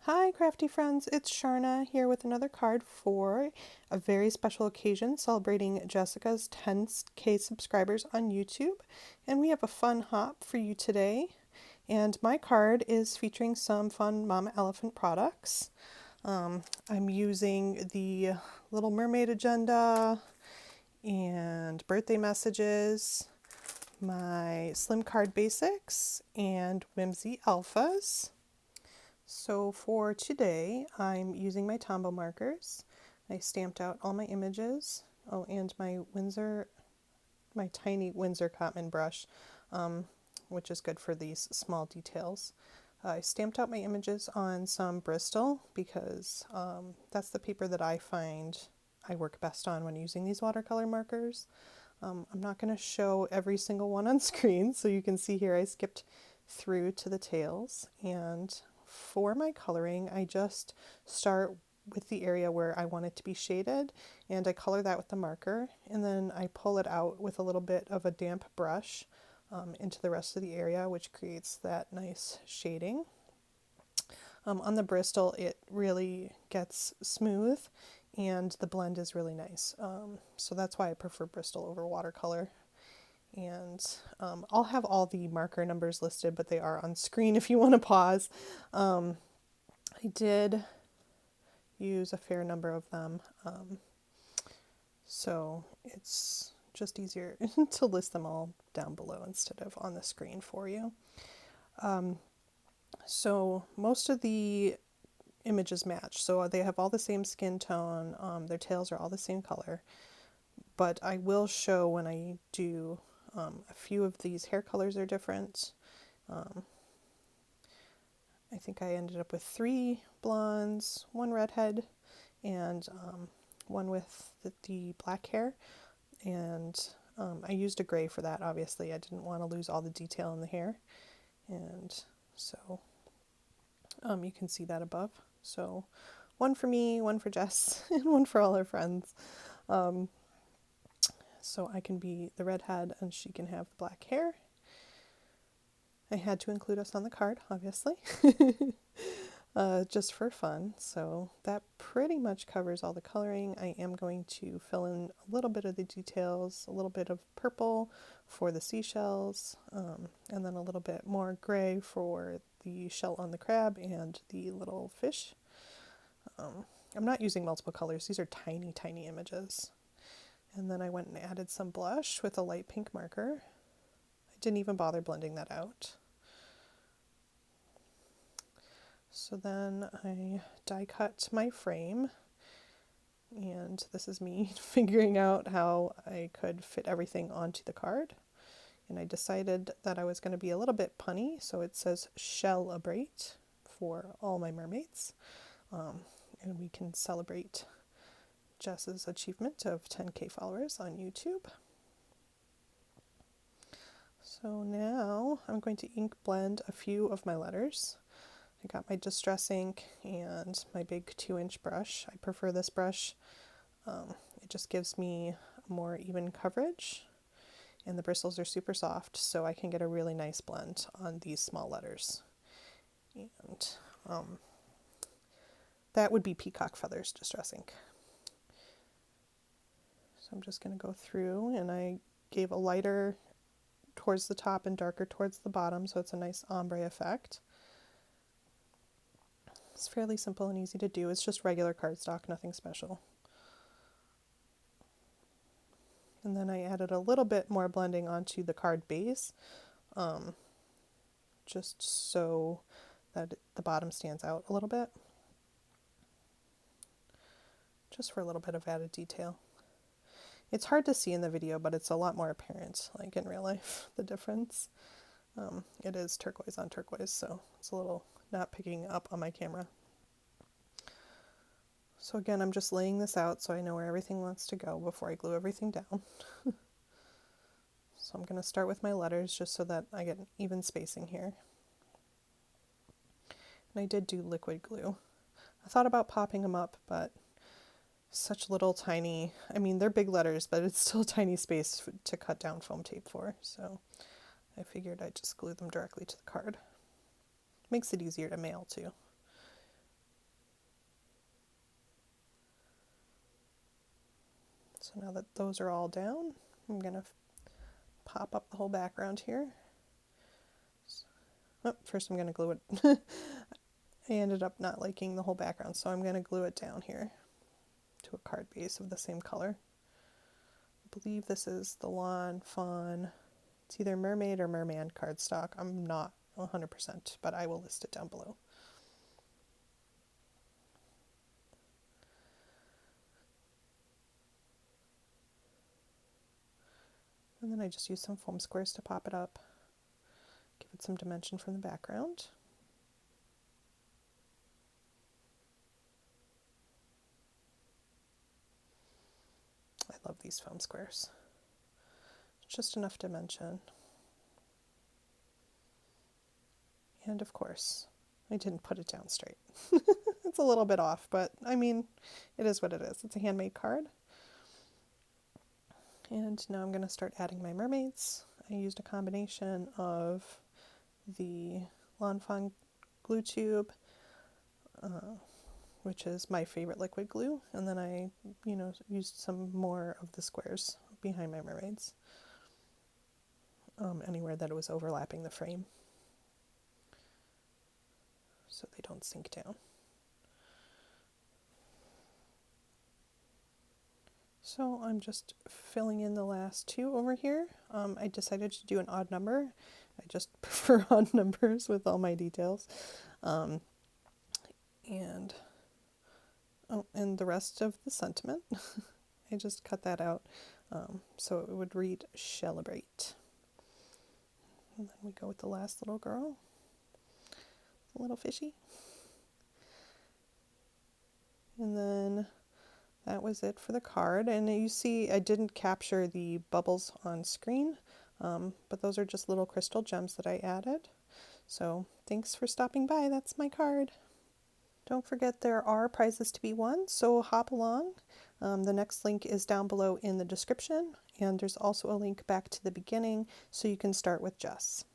Hi, crafty friends. It's Sharna here with another card for a very special occasion celebrating Jessica's 10K subscribers on YouTube. And we have a fun hop for you today. And my card is featuring some fun Mama Elephant products. I'm using the Little Mermaid agenda and birthday messages, my Slim Card Basics, and Whimsy Alphas. So for today, I'm using my Tombow markers. I stamped out all my images. Oh, and my tiny Windsor Cotman brush, which is good for these small details. I stamped out my images on some Bristol because that's the paper that I find I work best on when using these watercolor markers. I'm not going to show every single one on screen, so you can see here I skipped through to the tails, and for my coloring I just start with the area where I want it to be shaded, and I color that with the marker, and then I pull it out with a little bit of a damp brush into the rest of the area, which creates that nice shading. On the Bristol it really gets smooth and the blend is really nice. So that's why I prefer Bristol over watercolor. And I'll have all the marker numbers listed, but they are on screen if you want to pause. I did use a fair number of them, so it's just easier to list them all down below instead of on the screen for you. So most of the images match, so they have all the same skin tone, their tails are all the same color, but I will show when I do a few of these hair colors are different. I think I ended up with 3 blondes, 1 redhead, and one with the black hair, and I used a gray for that. Obviously I didn't want to lose all the detail in the hair, and so you can see that above. So 1 for me, 1 for Jess, and 1 for all her friends. So I can be the redhead and she can have the black hair. I had to include us on the card, obviously, just for fun. So that pretty much covers all the coloring. I am going to fill in a little bit of the details, a little bit of purple for the seashells, and then a little bit more gray for the shell on the crab and the little fish. I'm not using multiple colors. These are tiny, tiny images. And then I went and added some blush with a light pink marker. I didn't even bother blending that out. So then I die cut my frame, and this is me figuring out how I could fit everything onto the card. And I decided that I was going to be a little bit punny, so it says celebrate for all my mermaids. And we can celebrate Jess's achievement of 10K followers on YouTube. So now I'm going to ink blend a few of my letters. I got my Distress ink and my big 2-inch brush. I prefer this brush. It just gives me a more even coverage, and the bristles are super soft, so I can get a really nice blend on these small letters. And that would be Peacock Feathers Distress ink. So I'm just going to go through, and I gave a lighter towards the top and darker towards the bottom, so it's a nice ombre effect. It's fairly simple and easy to do. It's just regular cardstock, nothing special. And then I added a little bit more blending onto the card base, just so that the bottom stands out a little bit, just for a little bit of added detail. It's hard to see in the video, but it's a lot more apparent, like in real life, the difference. It is turquoise on turquoise, so it's a little not picking up on my camera. So again, I'm just laying this out so I know where everything wants to go before I glue everything down. So I'm going to start with my letters just so that I get an even spacing here. And I did do liquid glue. I thought about popping them up, but such little tiny, I mean they're big letters, but it's still a tiny space to cut down foam tape for, so I figured I'd just glue them directly to the card. Makes it easier to mail too. So now that those are all down, I'm going to pop up the whole background here. Oh, first I'm going to glue it. I ended up not liking the whole background, so I'm going to glue it down here to a card base of the same color. I believe this is the Lawn Fawn. It's either Mermaid or Merman cardstock. I'm not 100%, but I will list it down below. And then I just use some foam squares to pop it up, give it some dimension from the background. I love these foam squares. Just enough dimension. And of course, I didn't put it down straight. It's a little bit off, but I mean, it is what it is. It's a handmade card. And now I'm going to start adding my mermaids. I used a combination of the Lawn Fawn glue tube, which is my favorite liquid glue, and then I, used some more of the squares behind my mermaids, anywhere that it was overlapping the frame, so they don't sink down. So I'm just filling in the last two over here. I decided to do an odd number. I just prefer odd numbers with all my details. And the rest of the sentiment, I just cut that out so it would read celebrate. And then we go with the last little girl, the little fishy. And then that was it for the card. And you see I didn't capture the bubbles on screen, but those are just little crystal gems that I added. So thanks for stopping by. That's my card. Don't forget there are prizes to be won, so hop along. The next link is down below in the description, and there's also a link back to the beginning so you can start with Jess.